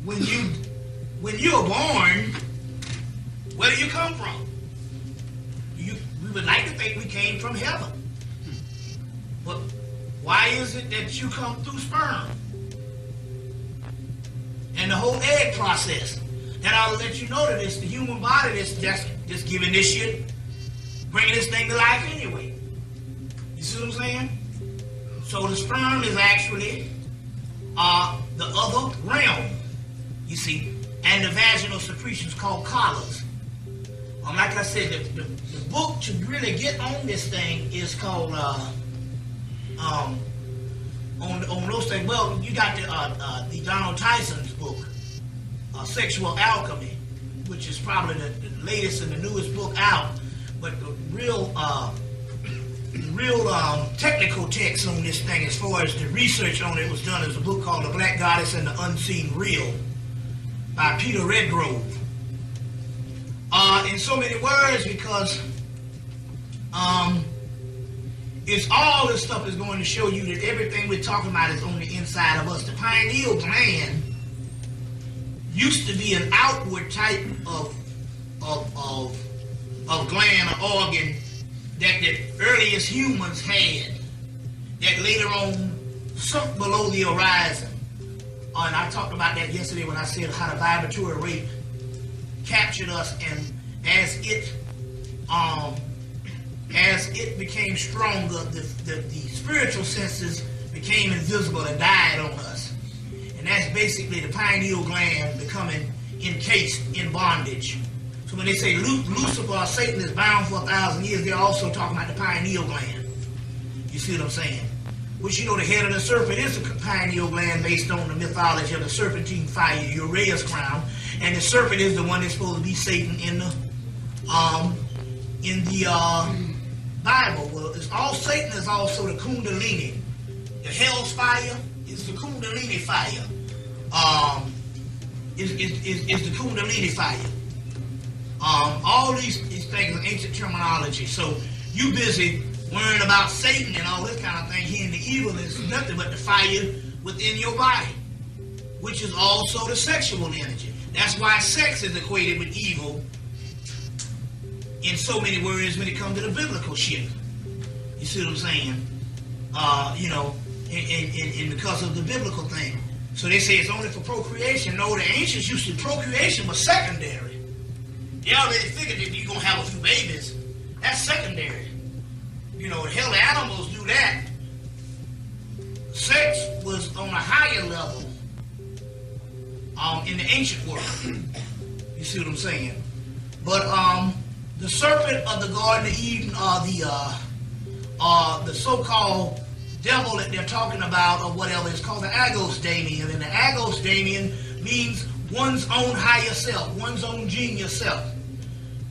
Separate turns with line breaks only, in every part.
when you're born, where do you come from? We would like to think we came from heaven. But why is it that you come through sperm? And the whole egg process. That ought to let you know that it's the human body that's just giving this shit, bringing this thing to life anyway. You see what I'm saying? So the sperm is actually the other realm, you see, and the vaginal secretions called collars. Like I said, the book to really get on this thing is called on those things. Well, you got the Donald Tyson's book, Sexual Alchemy, which is probably the latest and the newest book out. But the real technical text on this thing, as far as the research on it was done, is a book called The Black Goddess and the Unseen Real by Peter Redgrove. In so many words, because it's all this stuff is going to show you that everything we're talking about is on the inside of us. The pineal gland used to be an outward type of gland or organ that the earliest humans had, that later on sunk below the horizon. And I talked about that yesterday when I said how the vibratory rate captured us, and as it became stronger, the spiritual senses became invisible and died on us. And that's basically the pineal gland becoming encased in bondage. So when they say Lucifer or Satan is bound for 1,000 years, they're also talking about the pineal gland. You see what I'm saying? Which, you know, the head of the serpent is the pineal gland, based on the mythology of the serpentine fire, Uriah's crown. And the serpent is the one that's supposed to be Satan in the Bible. Well, Satan is also the kundalini. The hell's fire is the kundalini fire. Is the kundalini fire. All these things are ancient terminology. So you busy worrying about Satan and all this kind of thing. Here in the evil is nothing but the fire within your body, which is also the sexual energy. That's why sex is equated with evil in so many words when it comes to the biblical shit. You see what I'm saying? You know, and because of the biblical thing. So they say it's only for procreation. No, the ancients used to, procreation was secondary. They already figured that you're going to have a few babies. That's secondary. You know, hell, the animals do that. Sex was on a higher level in the ancient world. You see what I'm saying? But the serpent of the Garden of Eden, the so-called devil that they're talking about, or whatever, is called the Agos Damien. And the Agos Damien means one's own higher self, one's own genius self.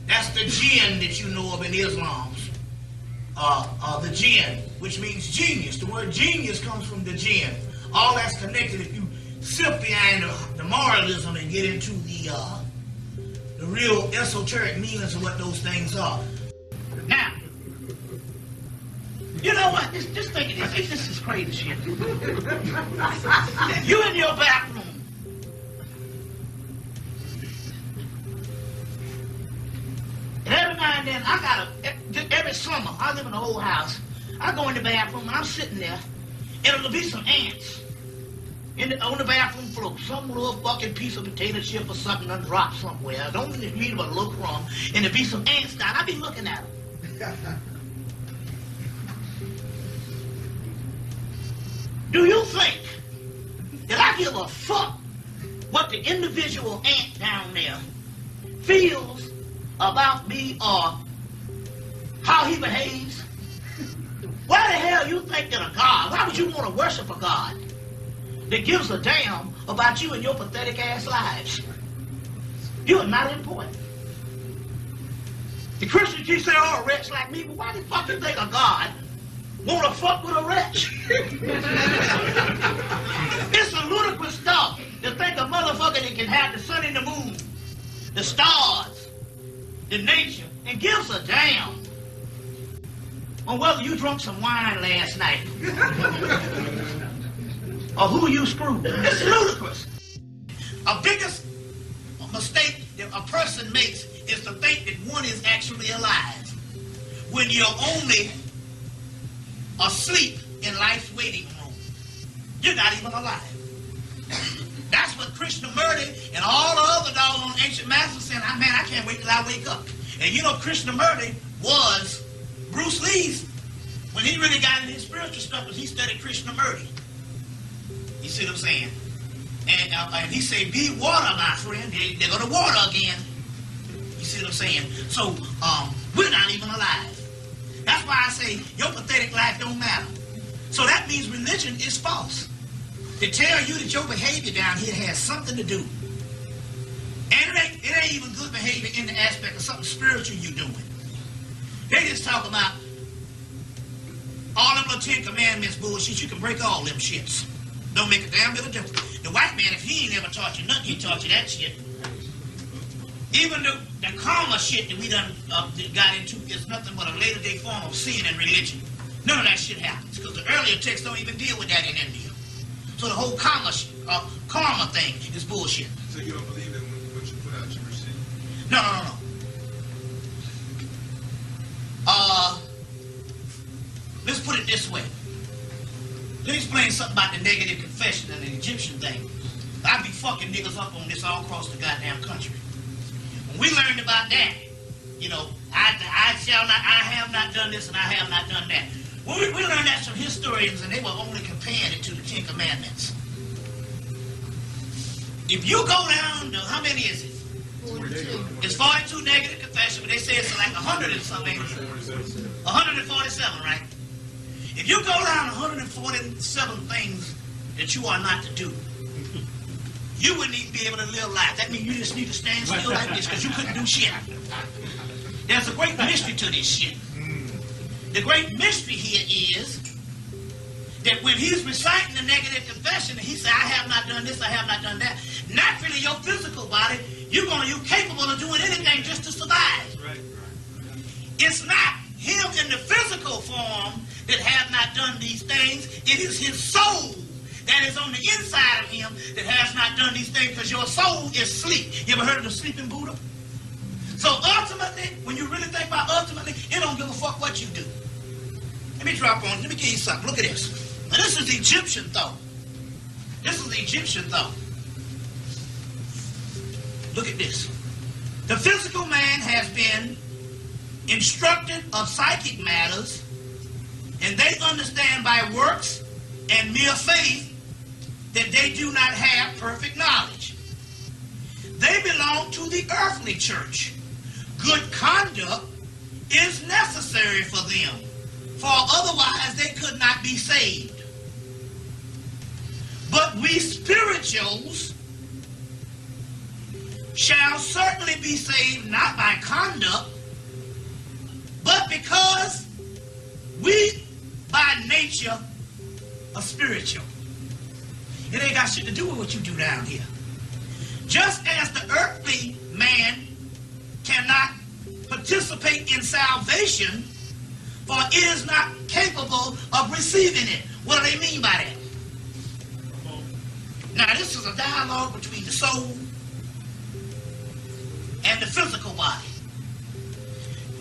That's the jinn that you know of in Islam. The jinn, which means genius. The word genius comes from the jinn. All that's connected. If you sift behind the moralism and get into the real esoteric meanings of what those things are. Now, you know what? Just think of this. This is crazy shit. You in your bathroom. And every now and then, every summer, I live in an old house. I go in the bathroom and I'm sitting there, and it'll be some ants on the bathroom floor. Some little fucking piece of potato chip or something done dropped somewhere. I don't even mean but a little crumb, and there'll be some ants down. I'll be looking at them. Do you think that I give a fuck what the individual ant down there feels about me or how he behaves? Why the hell you think that a God, why would you want to worship a God that gives a damn about you and your pathetic ass lives? You are not important. The Christians keep saying, oh, a wretch like me, but why the fuck you think a God want to fuck with a wretch? It's a ludicrous stuff to think a motherfucker that can have the sun and the moon, the stars, the nature, and gives a damn on whether you drunk some wine last night, or who you screwed. It's ludicrous. A biggest mistake that a person makes is to think that one is actually alive when you're only asleep in life's waiting room. You're not even alive. That's what Krishnamurti and all the other doggone ancient masters said. Man, I can't wait till I wake up. And you know, Krishnamurti was Bruce Lee's. When he really got into his spiritual stuff, was he studied Krishnamurti. You see what I'm saying? And he said, be water, my friend. They're going to water again. You see what I'm saying? So, we're not even alive. That's why I say your pathetic life don't matter. So that means religion is false. To tell you that your behavior down here has something to do. And it ain't even good behavior in the aspect of something spiritual you're doing. They just talk about all them little 10 commandments bullshit. You can break all them shits. Don't make a damn bit of difference. The white man, if he ain't ever taught you nothing, he taught you that shit. Even the karma shit that we done got into is nothing but a later day form of sin and religion. None of that shit happens because the earlier texts don't even deal with that in India. So the whole karma thing is bullshit.
So you don't believe in what you put out your receipt?
No. Let's put it this way. Let me explain something about the negative confession and the Egyptian thing. I be fucking niggas up on this all across the goddamn country. When we learned about that, you know, I have not done this and I have not done that. Well, we learned that from historians, and they were only comparing it to the 10 Commandments. If you go down to, how many is it?
42.
It's 42 negative confession, but they say it's like 100 and something. 147, right? If you go down 147 things that you are not to do, you wouldn't even be able to live life. That means you just need to stand still like this because you couldn't do shit. There's a great mystery to this shit. The great mystery here is that when he's reciting the negative confession, and he said, I have not done this, I have not done that, naturally your physical body, you're capable of doing anything just to survive.
Right.
It's not him in the physical form that have not done these things. It is his soul that is on the inside of him that has not done these things because your soul is sleep. You ever heard of the sleeping Buddha? So ultimately, when you really think about ultimately, it don't give a fuck what you do. Let me let me give you something. Look at this. Now this is the Egyptian thought. Look at this. The physical man has been instructed of psychic matters, and they understand by works and mere faith that they do not have perfect knowledge. They belong to the earthly church. Good conduct is necessary for them, for otherwise they could not be saved. But we spirituals shall certainly be saved not by conduct, but because we by nature are spiritual. It ain't got shit to do with what you do down here. Just as the earthly man cannot participate in salvation, for it is not capable of receiving it. What do they mean by that? Now this is a dialogue between the soul and the physical body.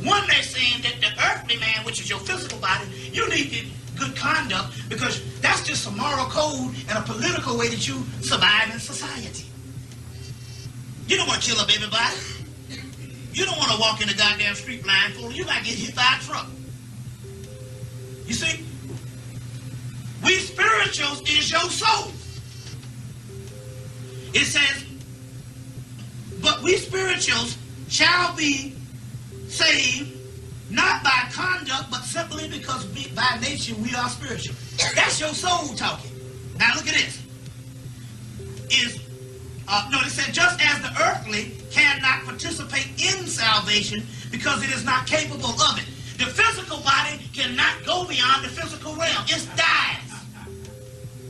One, they're saying that the earthly man, which is your physical body, you need good conduct because that's just a moral code and a political way that you survive in society. You don't want to kill up everybody. You don't want to walk in the goddamn street blindfolded. You might get hit by a truck. You see? We spirituals is your soul. It says, but we spirituals shall be saved not by conduct, but simply because by nature we are spiritual. That's your soul talking. Now look at this. It said, just as the earthly cannot participate in salvation because it is not capable of it. The physical body cannot go beyond the physical realm. It dies.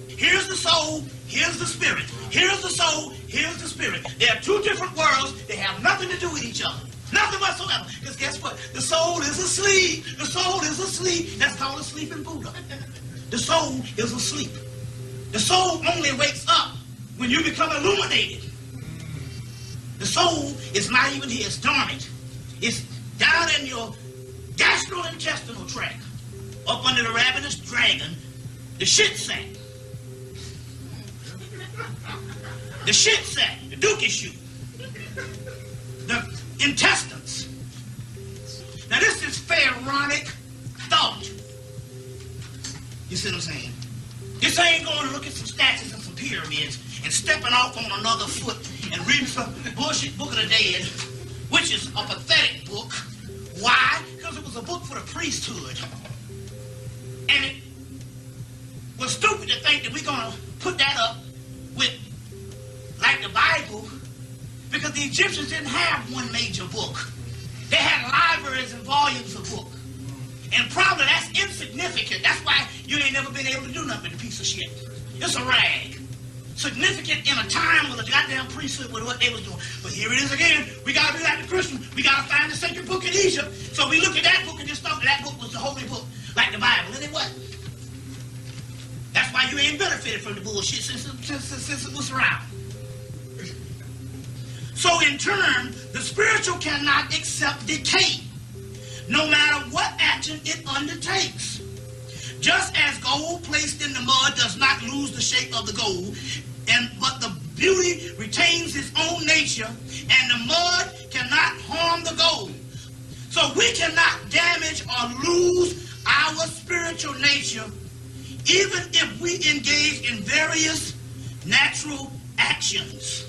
Here's the soul, here's the spirit. Here's the soul, here's the spirit. They are two different worlds. They have nothing to do with each other. Nothing whatsoever. Because guess what? The soul is asleep. The soul is asleep. That's called a sleeping Buddha. The soul is asleep. The soul only wakes up when you become illuminated. The soul is not even here, it's dormant. It's down in your gastrointestinal tract, up under the ravenous dragon, the shit sack. The shit sack, the dookie shoe, the intestines. Now this is pharaonic thought. You see what I'm saying? This ain't going to look at some statues and some pyramids and stepping off on another foot and reading some bullshit book of the dead, which is a pathetic book. Why? Because it was a book for the priesthood. And it was stupid to think that we're going to put that up with, like the Bible, because the Egyptians didn't have one major book. They had libraries and volumes of books. And probably that's insignificant. That's why you ain't never been able to do nothing with a piece of shit. It's a rag. Significant in a time when the goddamn priesthood was what they was doing. But here it is again. We got to be like the Christians. We got to find the sacred book in Egypt. So we look at that book and just thought that book was the holy book, like the Bible. And it wasn't. That's why you ain't benefited from the bullshit since it was around. So in turn, the spiritual cannot accept decay, no matter what action it undertakes. Just as gold placed in the mud does not lose the shape of the gold, but the beauty retains its own nature, and the mud cannot harm the gold. So we cannot damage or lose our spiritual nature, even if we engage in various natural actions.